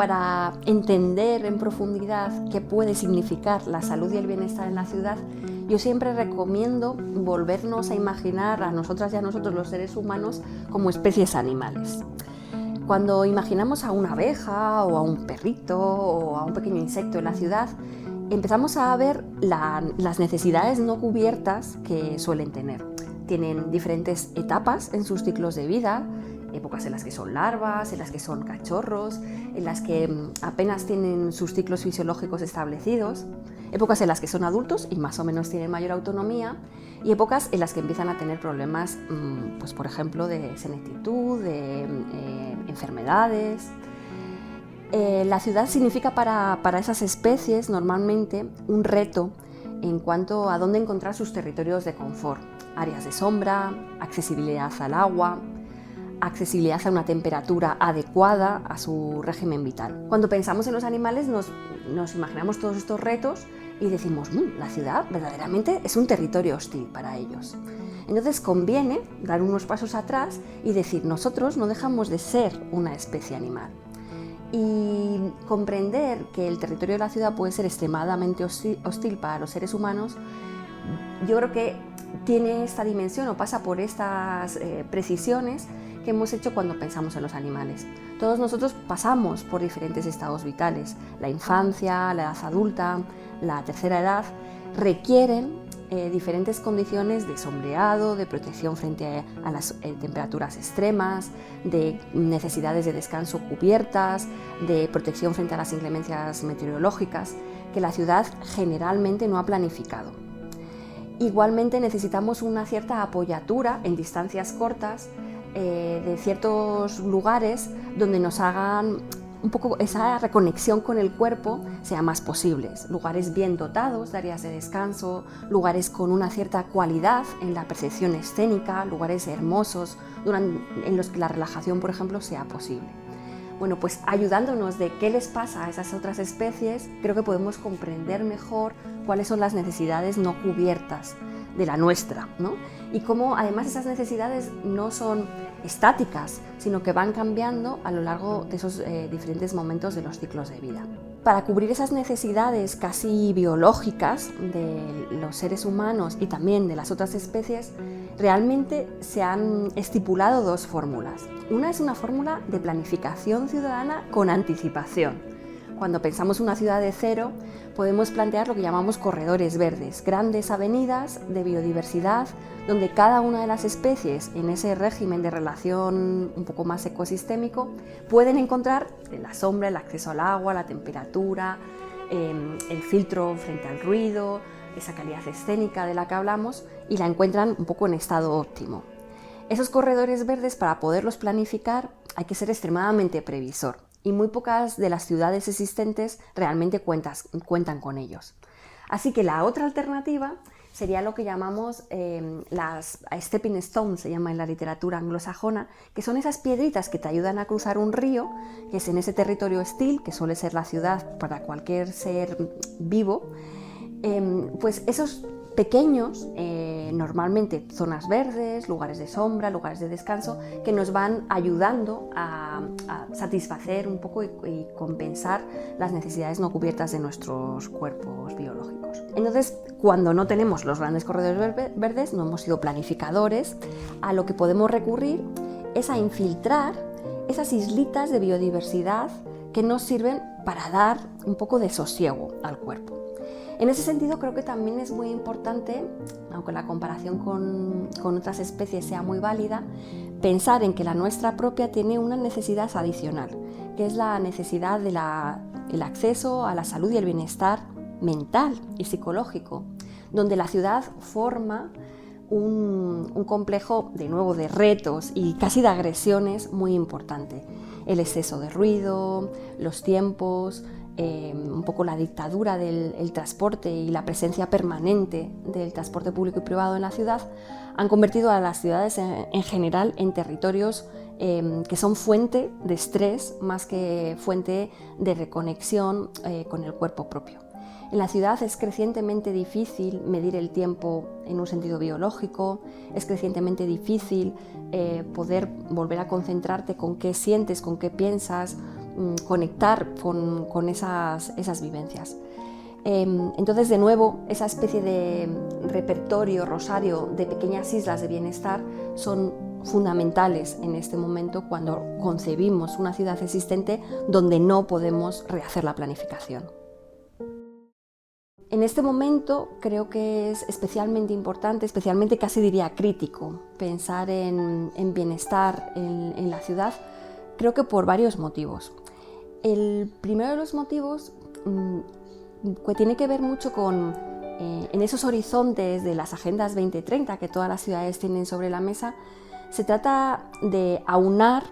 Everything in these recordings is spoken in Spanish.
para entender en profundidad qué puede significar la salud y el bienestar en la ciudad, yo siempre recomiendo volvernos a imaginar a nosotras y a nosotros los seres humanos como especies animales. Cuando imaginamos a una abeja o a un perrito o a un pequeño insecto en la ciudad, empezamos a ver las necesidades no cubiertas que suelen tener. Tienen diferentes etapas en sus ciclos de vida, épocas en las que son larvas, en las que son cachorros, en las que apenas tienen sus ciclos fisiológicos establecidos, épocas en las que son adultos y más o menos tienen mayor autonomía, y épocas en las que empiezan a tener problemas, pues por ejemplo, de senectitud, de enfermedades. La ciudad significa para esas especies normalmente un reto en cuanto a dónde encontrar sus territorios de confort, áreas de sombra, accesibilidad al agua, accesibilidad a una temperatura adecuada a su régimen vital. Cuando pensamos en los animales nos imaginamos todos estos retos y decimos, la ciudad verdaderamente es un territorio hostil para ellos. Entonces conviene dar unos pasos atrás y decir, nosotros no dejamos de ser una especie animal. Y comprender que el territorio de la ciudad puede ser extremadamente hostil para los seres humanos, yo creo que tiene esta dimensión o pasa por estas precisiones que hemos hecho cuando pensamos en los animales. Todos nosotros pasamos por diferentes estados vitales. La infancia, la edad adulta, la tercera edad requieren diferentes condiciones de sombreado, de protección frente a las temperaturas extremas, de necesidades de descanso cubiertas, de protección frente a las inclemencias meteorológicas, que la ciudad generalmente no ha planificado. Igualmente necesitamos una cierta apoyatura en distancias cortas de ciertos lugares donde nos hagan un poco esa reconexión con el cuerpo sea más posible. Lugares bien dotados de áreas de descanso, lugares con una cierta cualidad en la percepción escénica, lugares hermosos en los que la relajación, por ejemplo, sea posible. Bueno, pues ayudándonos de qué les pasa a esas otras especies, creo que podemos comprender mejor cuáles son las necesidades no cubiertas de la nuestra, ¿no? Y cómo además esas necesidades no son estáticas, sino que van cambiando a lo largo de esos diferentes momentos de los ciclos de vida. Para cubrir esas necesidades casi biológicas de los seres humanos y también de las otras especies, realmente se han estipulado dos fórmulas. Una es una fórmula de planificación ciudadana con anticipación. Cuando pensamos una ciudad de cero, podemos plantear lo que llamamos corredores verdes, grandes avenidas de biodiversidad, donde cada una de las especies en ese régimen de relación un poco más ecosistémico pueden encontrar la sombra, el acceso al agua, la temperatura, el filtro frente al ruido, esa calidad escénica de la que hablamos, y la encuentran un poco en estado óptimo. Esos corredores verdes, para poderlos planificar, hay que ser extremadamente previsor. Y muy pocas de las ciudades existentes realmente cuentan con ellos. Así que la otra alternativa sería lo que llamamos las stepping stones, se llama en la literatura anglosajona, que son esas piedritas que te ayudan a cruzar un río, que es en ese territorio hostil, que suele ser la ciudad para cualquier ser vivo. Pues esos pequeños, normalmente zonas verdes, lugares de sombra, lugares de descanso, que nos van ayudando a satisfacer un poco y compensar las necesidades no cubiertas de nuestros cuerpos biológicos. Entonces, cuando no tenemos los grandes corredores verdes, no hemos sido planificadores, a lo que podemos recurrir es a infiltrar esas islitas de biodiversidad que nos sirven para dar un poco de sosiego al cuerpo. En ese sentido, creo que también es muy importante, aunque la comparación con otras especies sea muy válida, pensar en que la nuestra propia tiene una necesidad adicional, que es la necesidad del acceso a la salud y el bienestar mental y psicológico, donde la ciudad forma un complejo, de nuevo, de retos y casi de agresiones muy importante. El exceso de ruido, los tiempos, un poco la dictadura del transporte y la presencia permanente del transporte público y privado en la ciudad han convertido a las ciudades en general en territorios que son fuente de estrés más que fuente de reconexión con el cuerpo propio. En la ciudad es crecientemente difícil medir el tiempo en un sentido biológico, es crecientemente difícil poder volver a concentrarte con qué sientes, con qué piensas, conectar con esas vivencias. Entonces, de nuevo, esa especie de repertorio, rosario de pequeñas islas de bienestar son fundamentales en este momento cuando concebimos una ciudad existente donde no podemos rehacer la planificación. En este momento creo que es especialmente importante, especialmente casi diría crítico, pensar en bienestar en la ciudad, creo que por varios motivos. El primero de los motivos que tiene que ver mucho con en esos horizontes de las agendas 2030 que todas las ciudades tienen sobre la mesa, se trata de aunar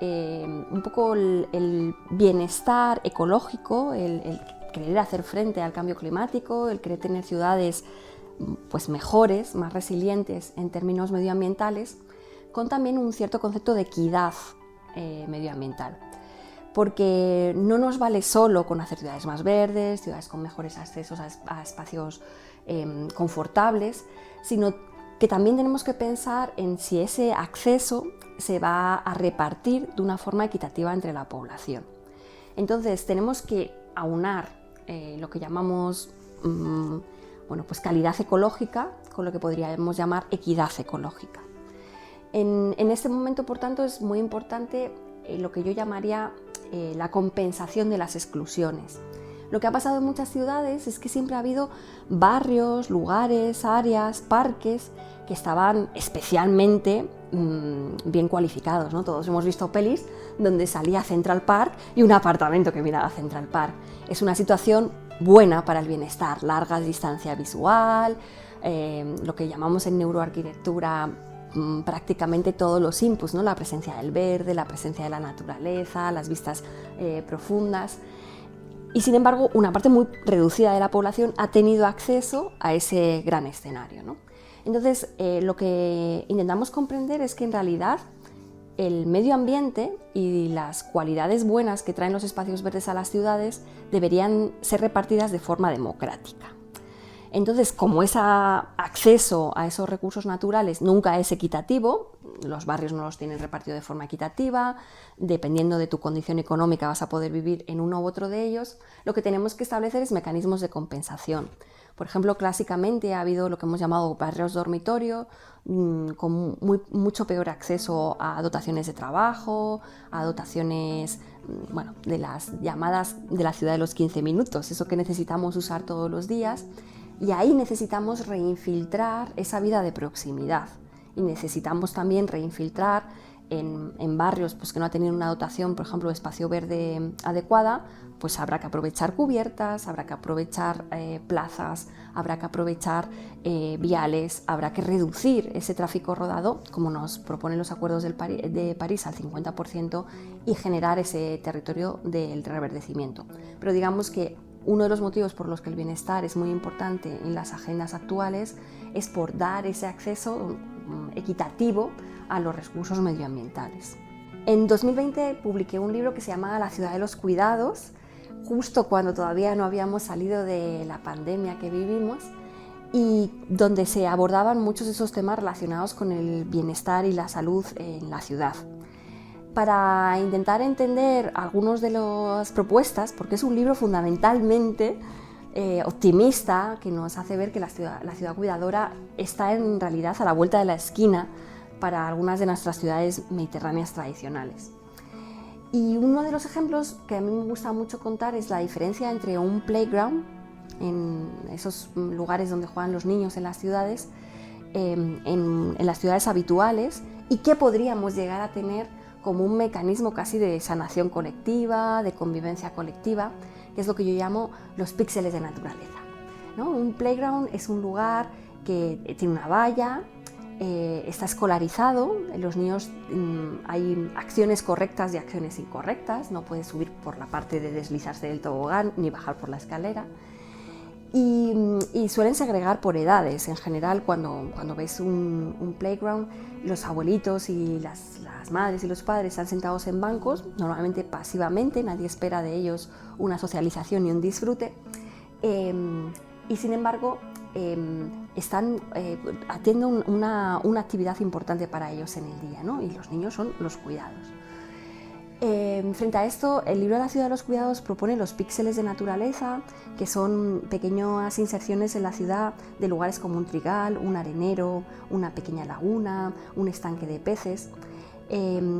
un poco el bienestar ecológico, el querer hacer frente al cambio climático, el querer tener ciudades pues, mejores, más resilientes en términos medioambientales, con también un cierto concepto de equidad medioambiental. Porque no nos vale solo con hacer ciudades más verdes, ciudades con mejores accesos a espacios confortables, sino que también tenemos que pensar en si ese acceso se va a repartir de una forma equitativa entre la población. Entonces tenemos que aunar lo que llamamos pues calidad ecológica con lo que podríamos llamar equidad ecológica. En este momento, por tanto, es muy importante lo que yo llamaría la compensación de las exclusiones. Lo que ha pasado en muchas ciudades es que siempre ha habido barrios, lugares, áreas, parques que estaban especialmente bien cualificados, ¿no? Todos hemos visto pelis donde salía Central Park y un apartamento que miraba Central Park. Es una situación buena para el bienestar, larga distancia visual, lo que llamamos en neuroarquitectura prácticamente todos los inputs, ¿no? La presencia del verde, la presencia de la naturaleza, las vistas profundas. Y sin embargo, una parte muy reducida de la población ha tenido acceso a ese gran escenario, ¿no? Entonces, lo que intentamos comprender es que en realidad el medio ambiente y las cualidades buenas que traen los espacios verdes a las ciudades deberían ser repartidas de forma democrática. Entonces, como ese acceso a esos recursos naturales nunca es equitativo, los barrios no los tienen repartido de forma equitativa, dependiendo de tu condición económica vas a poder vivir en uno u otro de ellos, lo que tenemos que establecer es mecanismos de compensación. Por ejemplo, clásicamente ha habido lo que hemos llamado barrios dormitorio, con mucho peor acceso a dotaciones de trabajo, a dotaciones de las llamadas de la ciudad de los 15 minutos, eso que necesitamos usar todos los días. Y ahí necesitamos reinfiltrar esa vida de proximidad y necesitamos también reinfiltrar en barrios pues, que no han tenido una dotación, por ejemplo, de espacio verde adecuada, pues habrá que aprovechar cubiertas, habrá que aprovechar plazas, habrá que aprovechar viales, habrá que reducir ese tráfico rodado, como nos proponen los acuerdos de París, al 50% y generar ese territorio del reverdecimiento. Pero digamos que uno de los motivos por los que el bienestar es muy importante en las agendas actuales es por dar ese acceso equitativo a los recursos medioambientales. En 2020 publiqué un libro que se llama La ciudad de los cuidados, justo cuando todavía no habíamos salido de la pandemia que vivimos y donde se abordaban muchos de esos temas relacionados con el bienestar y la salud en la ciudad. Para intentar entender algunas de las propuestas, porque es un libro fundamentalmente optimista, que nos hace ver que la ciudad cuidadora está en realidad a la vuelta de la esquina para algunas de nuestras ciudades mediterráneas tradicionales. Y uno de los ejemplos que a mí me gusta mucho contar es la diferencia entre un playground, en esos lugares donde juegan los niños en las ciudades, en las ciudades habituales, y qué podríamos llegar a tener como un mecanismo casi de sanación colectiva, de convivencia colectiva, que es lo que yo llamo los píxeles de naturaleza, ¿no? Un playground es un lugar que tiene una valla, está escolarizado, los niños hay acciones correctas y acciones incorrectas, no puedes subir por la parte de deslizarse del tobogán ni bajar por la escalera. Y suelen segregar por edades. En general, cuando ves un playground, los abuelitos y las madres y los padres están sentados en bancos, normalmente pasivamente, nadie espera de ellos una socialización ni un disfrute, y sin embargo están haciendo una actividad importante para ellos en el día, ¿no? Y los niños son los cuidados. Frente a esto, el libro de la ciudad de los cuidados propone los píxeles de naturaleza, que son pequeñas inserciones en la ciudad de lugares como un trigal, un arenero, una pequeña laguna, un estanque de peces.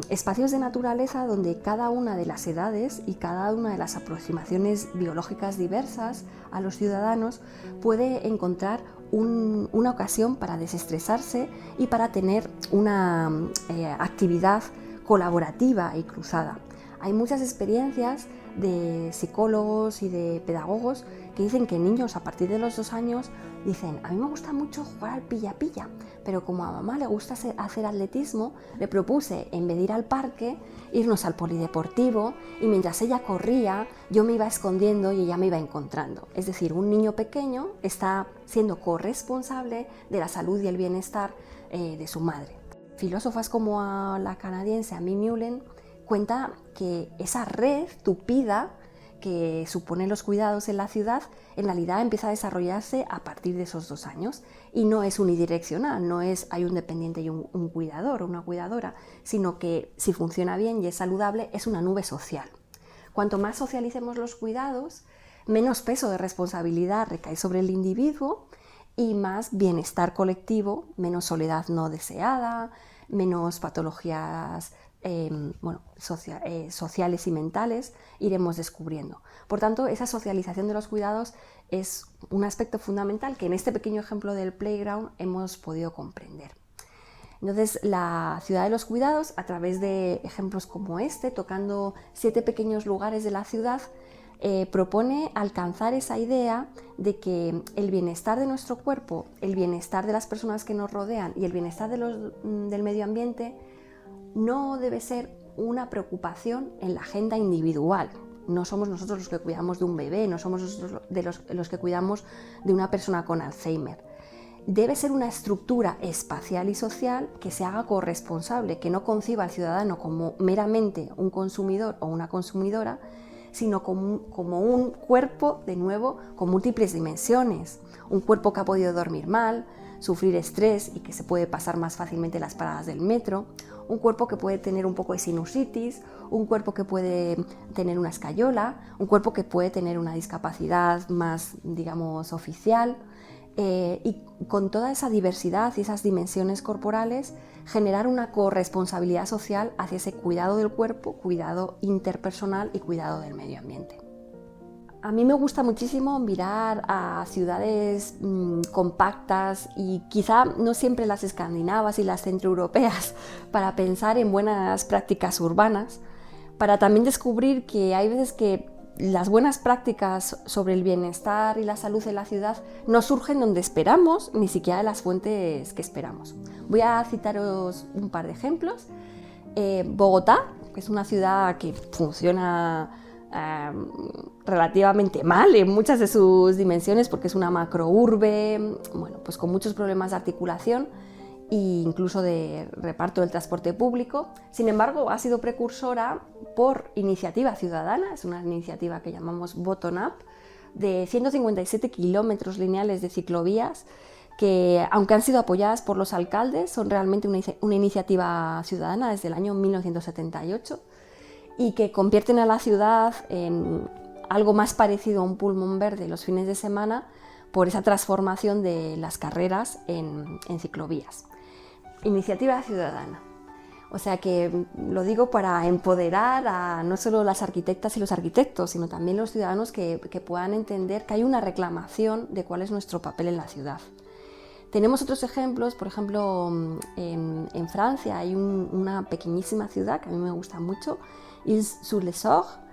Espacios de naturaleza donde cada una de las edades y cada una de las aproximaciones biológicas diversas a los ciudadanos puede encontrar una ocasión para desestresarse y para tener una actividad colaborativa y cruzada. Hay muchas experiencias de psicólogos y de pedagogos que dicen que niños a partir de los 2 años dicen: a mí me gusta mucho jugar al pilla-pilla, pero como a mamá le gusta hacer atletismo, le propuse, en vez de ir al parque, irnos al polideportivo, y mientras ella corría, yo me iba escondiendo y ella me iba encontrando. Es decir, un niño pequeño está siendo corresponsable de la salud y el bienestar de su madre. Filósofas como la canadiense Amy Mullen cuenta que esa red tupida que suponen los cuidados en la ciudad, en realidad empieza a desarrollarse a partir de esos 2 años, y no es unidireccional, no es hay un dependiente y un cuidador o una cuidadora, sino que si funciona bien y es saludable, es una nube social. Cuanto más socialicemos los cuidados, menos peso de responsabilidad recae sobre el individuo y más bienestar colectivo, menos soledad no deseada, menos patologías sociales y mentales iremos descubriendo. Por tanto, esa socialización de los cuidados es un aspecto fundamental que en este pequeño ejemplo del playground hemos podido comprender. Entonces, la ciudad de los cuidados, a través de ejemplos como este, tocando 7 pequeños lugares de la ciudad, propone alcanzar esa idea de que el bienestar de nuestro cuerpo, el bienestar de las personas que nos rodean y el bienestar del medio ambiente no debe ser una preocupación en la agenda individual. No somos nosotros los que cuidamos de un bebé, no somos nosotros los que cuidamos de una persona con Alzheimer. Debe ser una estructura espacial y social que se haga corresponsable, que no conciba al ciudadano como meramente un consumidor o una consumidora, sino como un cuerpo, de nuevo, con múltiples dimensiones. Un cuerpo que ha podido dormir mal, sufrir estrés y que se puede pasar más fácilmente las paradas del metro, un cuerpo que puede tener un poco de sinusitis, un cuerpo que puede tener una escayola, un cuerpo que puede tener una discapacidad más, digamos, oficial, y con toda esa diversidad y esas dimensiones corporales generar una corresponsabilidad social hacia ese cuidado del cuerpo, cuidado interpersonal y cuidado del medio ambiente. A mí me gusta muchísimo mirar a ciudades compactas y quizá no siempre las escandinavas y las centroeuropeas para pensar en buenas prácticas urbanas, para también descubrir que hay veces que las buenas prácticas sobre el bienestar y la salud en la ciudad no surgen donde esperamos, ni siquiera de las fuentes que esperamos. Voy a citaros un par de ejemplos. Bogotá, que es una ciudad que funciona relativamente mal en muchas de sus dimensiones porque es una macrourbe, pues con muchos problemas de articulación e incluso de reparto del transporte público. Sin embargo, ha sido precursora por iniciativa ciudadana, es una iniciativa que llamamos Bottom-up, de 157 kilómetros lineales de ciclovías que, aunque han sido apoyadas por los alcaldes, son realmente una iniciativa ciudadana desde el año 1978 y que convierten a la ciudad en algo más parecido a un pulmón verde los fines de semana por esa transformación de las carreras en ciclovías. Iniciativa ciudadana. O sea que lo digo para empoderar a no solo las arquitectas y los arquitectos, sino también los ciudadanos que puedan entender que hay una reclamación de cuál es nuestro papel en la ciudad. Tenemos otros ejemplos, por ejemplo, en Francia hay una pequeñísima ciudad que a mí me gusta mucho, Île-sur-le-Sorgue,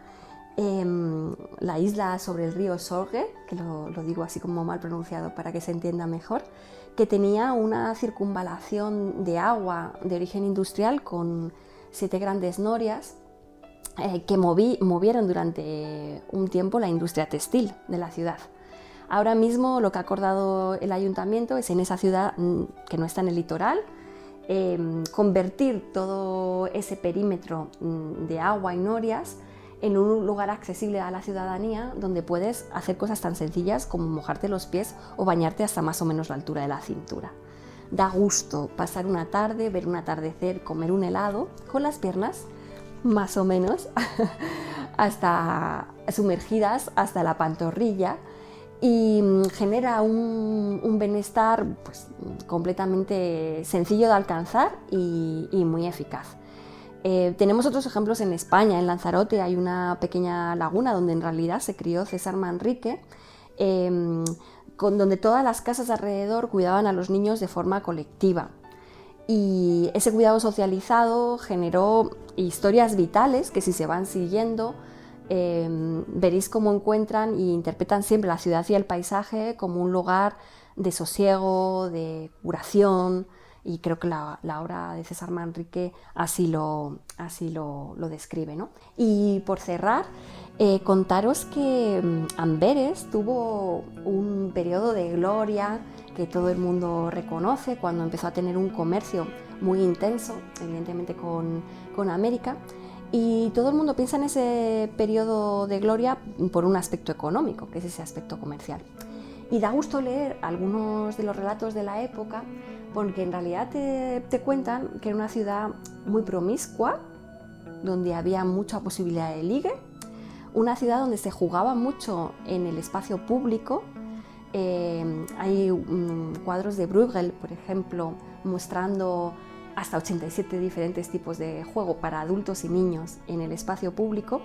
la isla sobre el río Sorgue, que lo digo así como mal pronunciado para que se entienda mejor, que tenía una circunvalación de agua de origen industrial con 7 grandes norias que movieron durante un tiempo la industria textil de la ciudad. Ahora mismo lo que ha acordado el ayuntamiento es en esa ciudad que no está en el litoral, convertir todo ese perímetro de agua y norias en un lugar accesible a la ciudadanía donde puedes hacer cosas tan sencillas como mojarte los pies o bañarte hasta más o menos la altura de la cintura. Da gusto pasar una tarde, ver un atardecer, comer un helado con las piernas más o menos, hasta sumergidas hasta la pantorrilla, y genera un bienestar pues, completamente sencillo de alcanzar y muy eficaz. Tenemos otros ejemplos en España. En Lanzarote hay una pequeña laguna donde en realidad se crió César Manrique, donde todas las casas alrededor cuidaban a los niños de forma colectiva. Y ese cuidado socializado generó historias vitales que, si se van siguiendo, veréis cómo encuentran e interpretan siempre la ciudad y el paisaje como un lugar de sosiego, de curación, y creo que la obra de César Manrique así lo describe, ¿no? Y por cerrar, contaros que Amberes tuvo un periodo de gloria que todo el mundo reconoce cuando empezó a tener un comercio muy intenso, evidentemente con América, y todo el mundo piensa en ese periodo de gloria por un aspecto económico, que es ese aspecto comercial. Y da gusto leer algunos de los relatos de la época, porque en realidad te cuentan que era una ciudad muy promiscua, donde había mucha posibilidad de ligue, una ciudad donde se jugaba mucho en el espacio público. Hay cuadros de Bruegel, por ejemplo, mostrando hasta 87 diferentes tipos de juego para adultos y niños en el espacio público,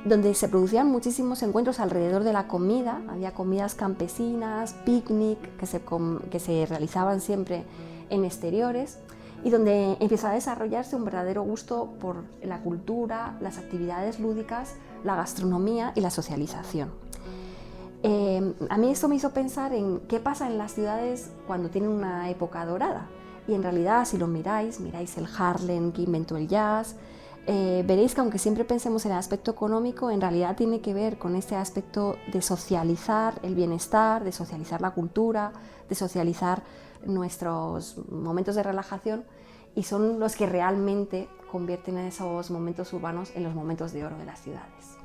donde se producían muchísimos encuentros alrededor de la comida. Había comidas campesinas, picnic, que se realizaban siempre en exteriores, y donde empezó a desarrollarse un verdadero gusto por la cultura, las actividades lúdicas, la gastronomía y la socialización. A mí esto me hizo pensar en qué pasa en las ciudades cuando tienen una época dorada, y en realidad, si lo miráis el Harlem que inventó el jazz, veréis que aunque siempre pensemos en el aspecto económico, en realidad tiene que ver con este aspecto de socializar el bienestar, de socializar la cultura, de socializar nuestros momentos de relajación, y son los que realmente convierten a esos momentos urbanos en los momentos de oro de las ciudades.